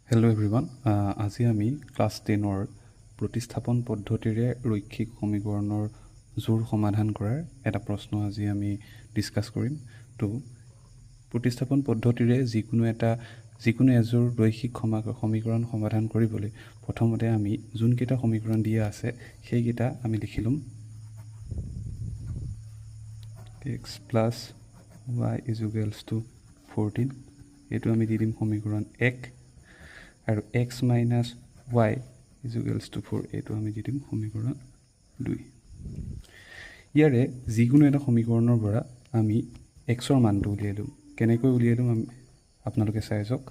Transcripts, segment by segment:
Hello' everyone, আজি আমি class 10ৰ প্ৰতিস্থাপন পদ্ধতিৰে ৰৈখিক সমীকৰণৰ জোৰ সমাধান কৰাৰ এটা প্ৰশ্ন আজি আমি ডিছকাছ কৰিম। তো প্ৰতিস্থাপন পদ্ধতিৰে যিকোনো এযোৰ ৰৈখিক সমীকৰণ সমাধান কৰিবলৈ প্ৰথমতে আমি যোনকেইটা সমীকৰণ দিয়া আছে সেইকেইটা আমি লিখি ল'ম। x plus y is to 14, এইটো আমি দি দিম সমীকৰণ 1, আৰু x minus y is to 4, এইটো আমি দি দিম সমীকৰণ 2। ইয়াৰে যিকোনো এটা সমীকৰণৰ পৰা আমি xৰ মানটো উলিয়াই ল'ম। কেনেকৈ উলিয়াই ল'ম আপোনালোকে চাই যাওক।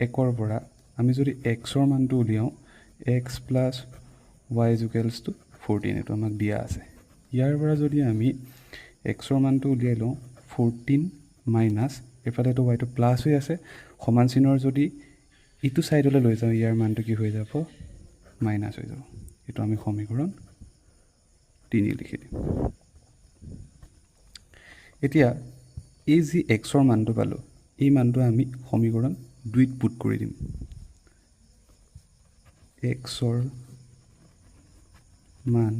1ৰ পৰা আমি যদি xৰ মানটো উলিয়াওঁ, x plus y is to 14, এইটো আমাক দিয়া আছে। ইয়াৰ পৰা যদি আমি xৰ মানটো উলিয়াই লওঁ 14 মাইনাছ, এফালেতো yটো প্লাছ হৈ আছে, সমান চিনৰ যদি ইটো ছাইডলৈ লৈ যাওঁ ইয়াৰ মানটো কি হৈ যাব, মাইনাছ হৈ যাব। এইটো আমি সমীকৰণ 3 লিখি দিম। এতিয়া এই যি xৰ মানটো পালোঁ, এই মানটো আমি সমীকৰণ 2ত পুট কৰি দিম। xৰ মান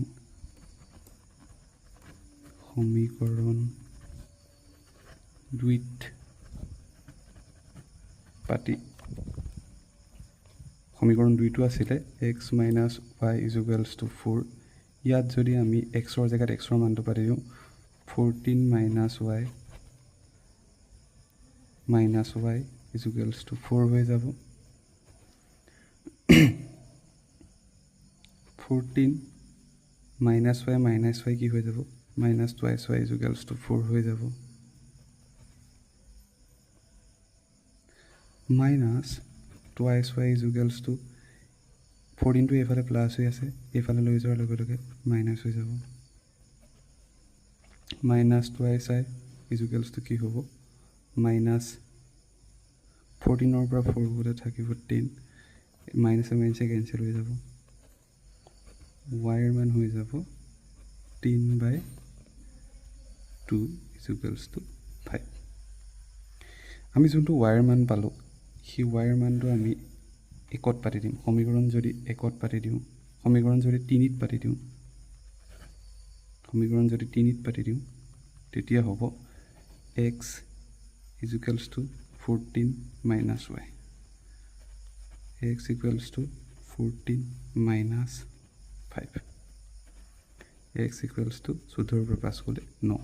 সমীকৰণ 2ত পাতি, সমীকৰণ 2টো আছিলে x minus y is to 4। ইয়াত যদি আমি xৰ জেগাত xৰ মানটো পাতি দিওঁ, 14 মাইনাছ y ইজ টু 4 হৈ যাব। 14 মাইনাছ y কি হৈ যাব, minus twice y is to 4 হৈ যাব। Minus twice y is to 14টো এইফালে প্লাছ হৈ আছে, এইফালে লৈ যোৱাৰ লগে লগে মাইনাছ হৈ যাব। Minus twice y is to কি হ'ব, মাইনাছ 14ৰ পৰা 4 গ'লে থাকিব 10, মাইনাছে কেঞ্চেল হৈ যাব। ৱাইৰ মান হৈ যাব 10/2 ইজ টু 5। আমি যোনটো ৱাইৰ মান পালোঁ, সেই ৱাইৰ মানটো আমি 1ত পাতি দিম। সমীকৰণ যদি 1ত পাতি দিওঁ, সমীকৰণ যদি 3ত পাতি দিওঁ, তেতিয়া হ'ব x is to 14 minus y, x equals to 14 minus 5, x equals to 14ৰ পৰা 5 গ'লে 9।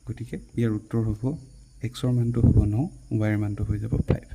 গতিকে ইয়াৰ উত্তৰ হ'ব, xৰ মানটো হ'ব 9, ৱাইৰ মানটো হৈ যাব 5।